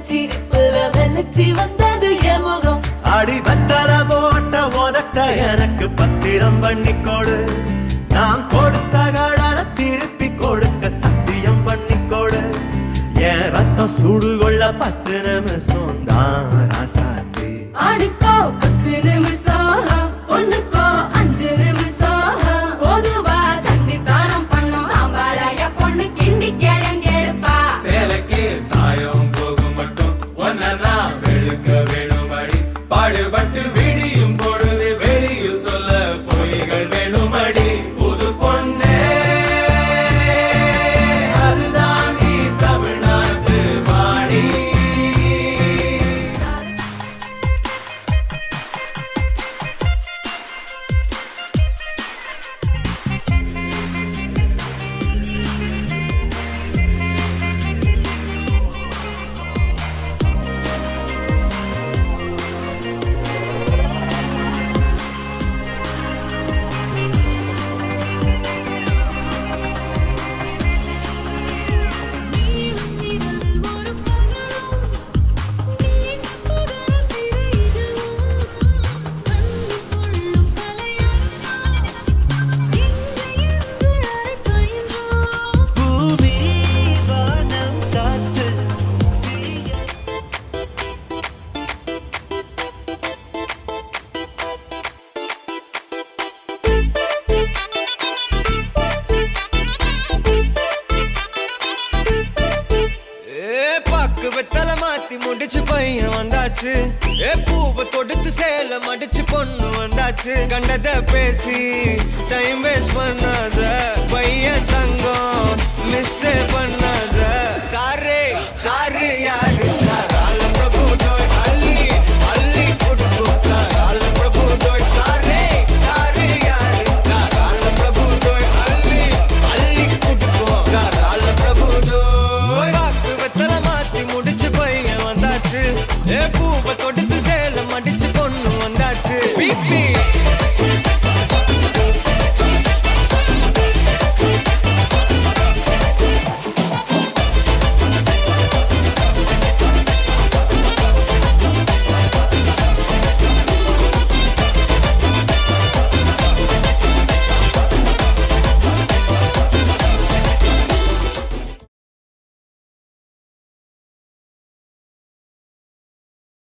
சிரிப்புல வெள்ளச்சி வந்தது என் முகம். அடி வந்தல போட்ட உதட்ட எனக்கு பத்திரம் பண்ணிக்கொடு. நான் கொடுத்த கடனை திருப்பி கொடுக்க சத்தியம் பண்ணிக்கொடு. என் ரத்தம் சுடு கொள்ள 10 நிமிஷம் தான் ராசாத்தி. ஆடுக்கோ 10 நிமிஷம், பொண்ணுக்கோ 5 நிமிஷம். பொதுவா சண்டித்தானம் பண்ணும் ஆம்பாளைய பொண்ணு கிண்டி கிழங்கெடுப்பா. சேலைக்கு சாயம் போகும் மட்டும் ஒன்னா வெளுக்க வேணுமடி. பாடுபட்டு விடியும் பொழுது வெளியில் சொல்ல பொய்கள் வேணுமடி. புது பொண்ணே அதுதான் நீ தமிழ்நாட்டு வாணி. பூமி வானம் காத்து பாக்கு வெத்தல மாத்தி முடிச்சு பையன் வந்தாச்சு. பூவை தொடுத்து சேல மடிச்சு பொண்ணு வந்தாச்சு. கண்டத பேசி